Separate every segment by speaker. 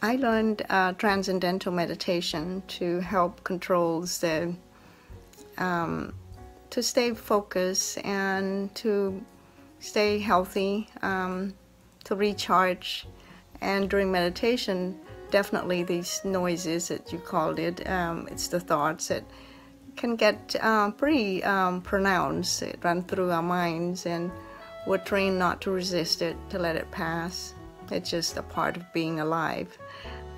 Speaker 1: I learned transcendental meditation to help controls the to stay focused and to stay healthy, to recharge. And during meditation, definitely these noises that you called it, it's the thoughts that can get pretty pronounced. It run through our minds, and we're trained not to resist it, to let it pass. It's just a part of being alive.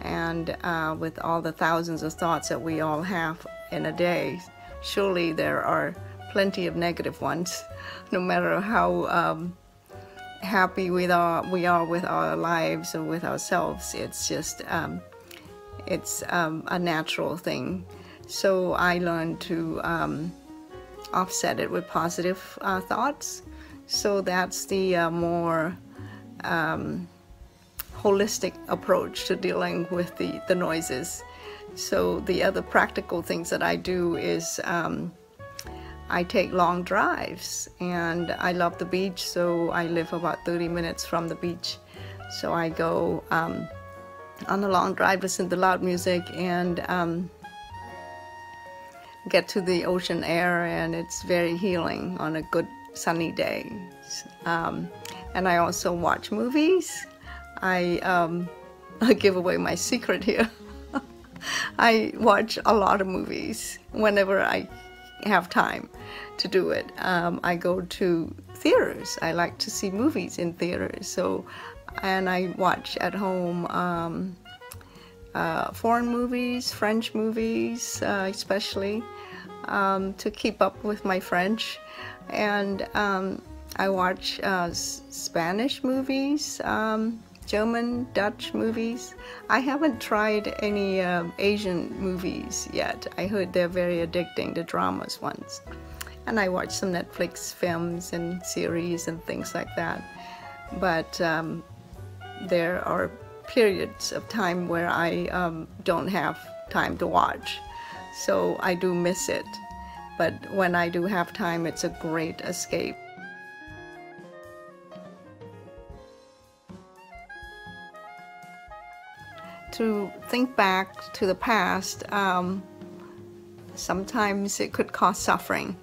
Speaker 1: And with all the thousands of thoughts that we all have in a day, surely there are plenty of negative ones, no matter how happy we are with our lives or with ourselves. It's just it's a natural thing. So I learned to offset it with positive thoughts. So that's the more holistic approach to dealing with the noises. So the other practical things that I do is I take long drives, and I love the beach, so I live about 30 minutes from the beach. So I go on a long drive, listen to loud music, and get to the ocean air, and it's very healing on a good sunny day. And I also watch movies. I give away my secret here. I watch a lot of movies whenever I have time to do it. I go to theaters. I like to see movies in theaters. So, and I watch at home foreign movies, French movies, especially to keep up with my French. And I watch Spanish movies, German, Dutch movies. I haven't tried any Asian movies yet. I heard they're very addicting, the dramas ones. And I watch some Netflix films and series and things like that. But there are periods of time where I don't have time to watch. So I do miss it. But when I do have time, it's a great escape. To think back to the past, sometimes it could cause suffering.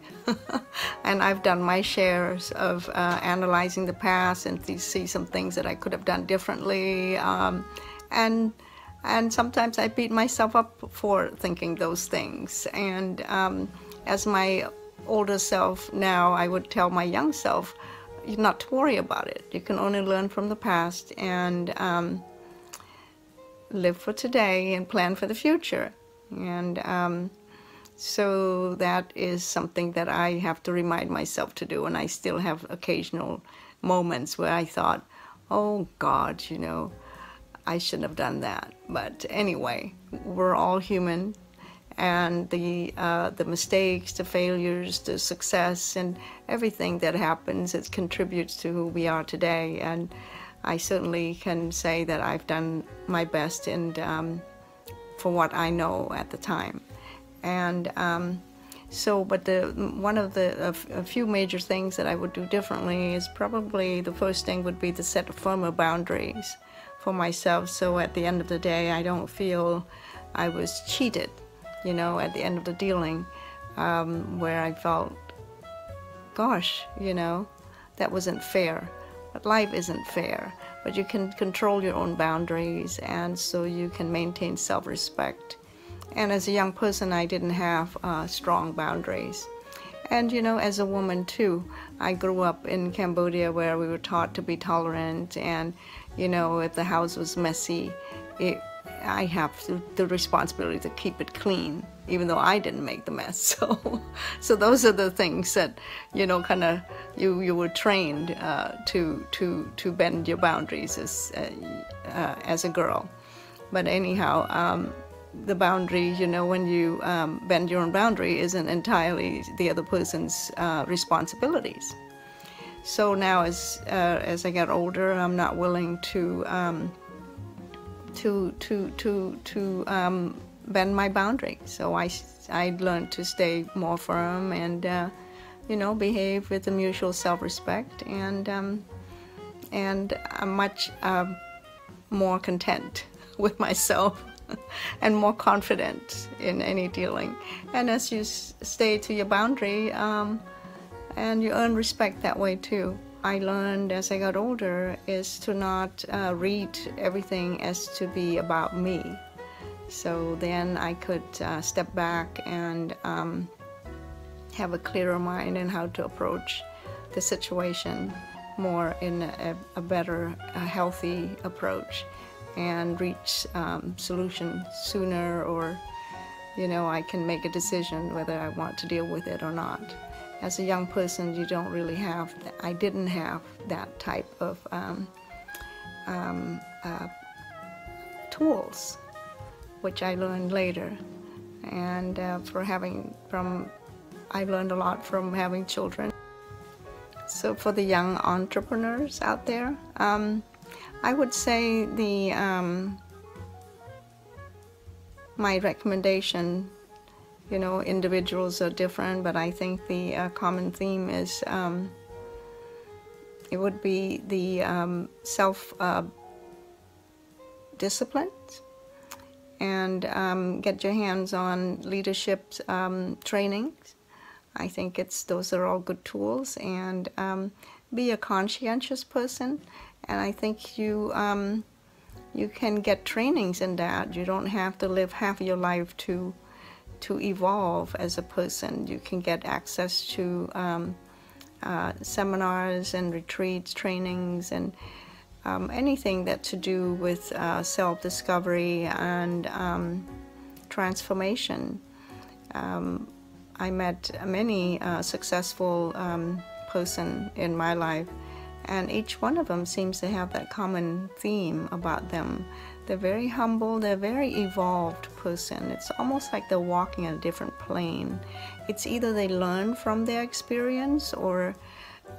Speaker 1: And I've done my shares of analyzing the past and to see some things that I could have done differently. And sometimes I beat myself up for thinking those things. And as my older self now, I would tell my young self, not to worry about it. You can only learn from the past and live for today and plan for the future. And so that is something that I have to remind myself to do. And I still have occasional moments where I thought, oh God, you know, I shouldn't have done that. But anyway, we're all human, and the mistakes, the failures, the success, and everything that happens, it contributes to who we are today. And I certainly can say that I've done my best and for what I know at the time. And but one of a few major things that I would do differently is probably the first thing would be to set firmer boundaries for myself. So at the end of the day, I don't feel I was cheated, you know, at the end of the dealing, where I felt, gosh, you know, that wasn't fair. But life isn't fair, but you can control your own boundaries, and so you can maintain self-respect. And as a young person, I didn't have strong boundaries. And you know, as a woman too, I grew up in Cambodia where we were taught to be tolerant, and you know, if the house was messy, I have the responsibility to keep it clean, even though I didn't make the mess. So those are the things that, you know, kind of you were trained to bend your boundaries as a girl. But anyhow, the boundary, you know, when you bend your own boundary, isn't entirely the other person's responsibilities. So now, as I get older, I'm not willing to bend my boundary. So I learned to stay more firm and you know, behave with the mutual self-respect, and I'm much more content with myself and more confident in any dealing. And as you stay to your boundary, and you earn respect that way too. I learned as I got older is to not read everything as to be about me. So then I could step back and have a clearer mind in how to approach the situation more in a better, healthy approach, and reach solution sooner, or I can make a decision whether I want to deal with it or not. As a young person, you don't really have I didn't have that type of tools, which I learned later. And I learned a lot from having children. So for the young entrepreneurs out there, I would say my recommendation, individuals are different, but I think the common theme is it would be the self-discipline, and get your hands on leadership trainings. I think those are all good tools, and be a conscientious person. And I think you can get trainings in that. You don't have to live half your life to evolve as a person. You can get access to seminars and retreats, trainings, and anything that's to do with self-discovery and transformation. I met many successful person in my life, and each one of them seems to have that common theme about them. They're very humble, they're very evolved person. It's almost like they're walking on a different plane. It's either they learn from their experience, or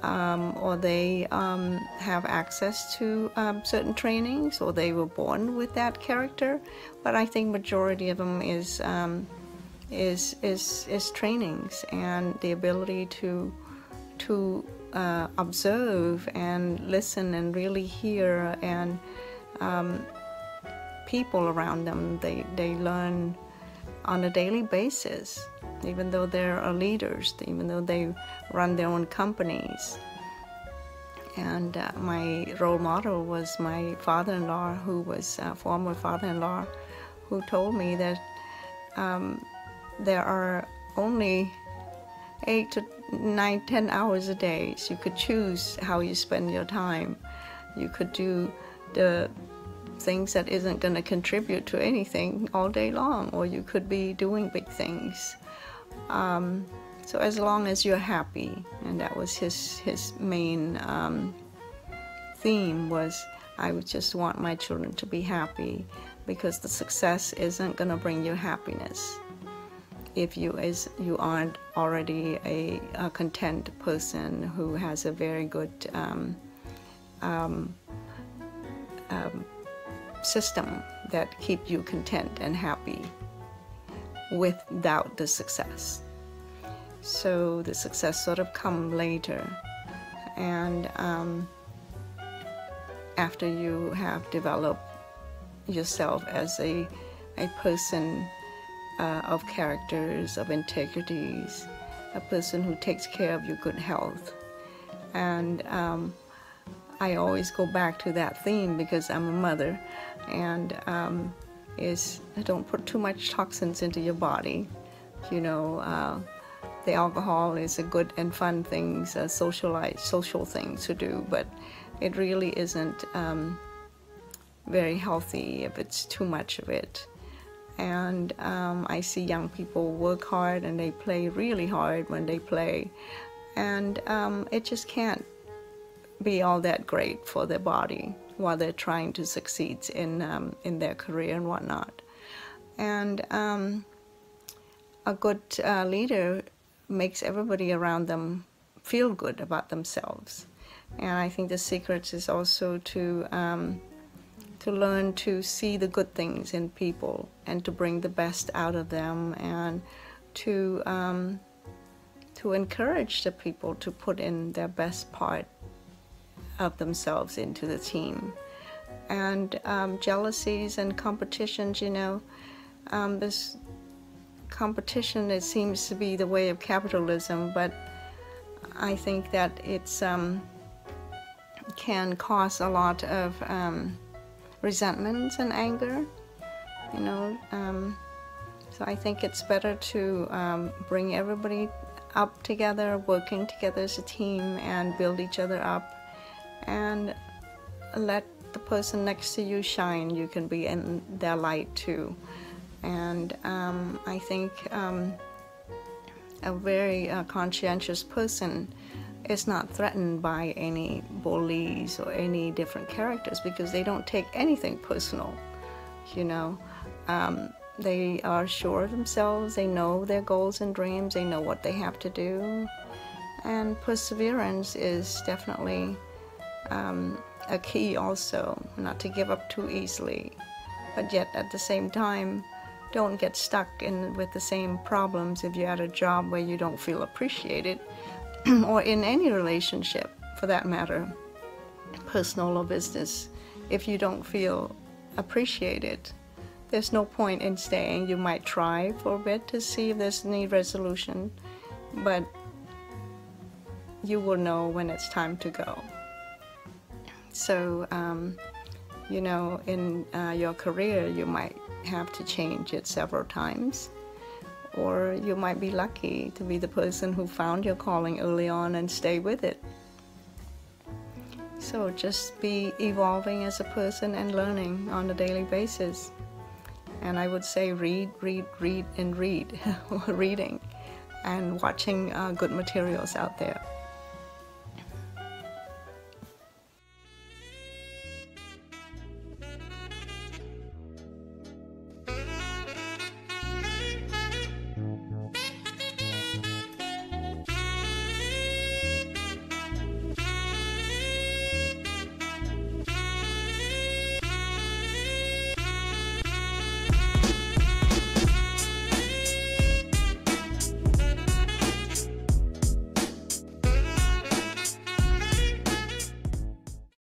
Speaker 1: they have access to certain trainings, or they were born with that character. But I think majority of them is trainings, and the ability to observe and listen and really hear, and people around them, they learn on a daily basis, even though they're leaders, even though they run their own companies. And my role model was my father-in-law, who was a former father-in-law, who told me that there are only 8 to 9, 10 hours a day. So you could choose how you spend your time. You could do the things that isn't going to contribute to anything all day long, or you could be doing big things. So as long as you're happy, and that was his main theme, was I would just want my children to be happy, because the success isn't going to bring you happiness if you aren't already a content person who has a very good system that keep you content and happy without the success. So the success sort of come later, and after you have developed yourself as a person of characters, of integrities, a person who takes care of your good health. And I always go back to that theme, because I'm a mother, and don't put too much toxins into your body. The alcohol is a good and fun thing, a social thing to do, but it really isn't very healthy if it's too much of it. And I see young people work hard, and they play really hard when they play, and it just can't be all that great for their body while they're trying to succeed in their career and whatnot. And a good leader makes everybody around them feel good about themselves. And I think the secret is also to learn to see the good things in people, and to bring the best out of them, and to encourage the people to put in their best part of themselves into the team. and jealousies and competitions, you know. This competition, it seems to be the way of capitalism, but I think that it's can cause a lot of resentment and anger, you know. So I think it's better to bring everybody up together, working together as a team, and build each other up, and let the person next to you shine. You can be in their light too. And I think a very conscientious person is not threatened by any bullies or any different characters, because they don't take anything personal, you know. They are sure of themselves, they know their goals and dreams, they know what they have to do, and perseverance is definitely a key also, not to give up too easily, but yet at the same time don't get stuck in with the same problems if you're at a job where you don't feel appreciated, or in any relationship for that matter, personal or business. If you don't feel appreciated, there's no point in staying. You might try for a bit to see if there's any resolution, but you will know when it's time to go. So, you know, in your career, you might have to change it several times, or you might be lucky to be the person who found your calling early on and stay with it. So just be evolving as a person and learning on a daily basis. And I would say read, and read, reading and watching good materials out there.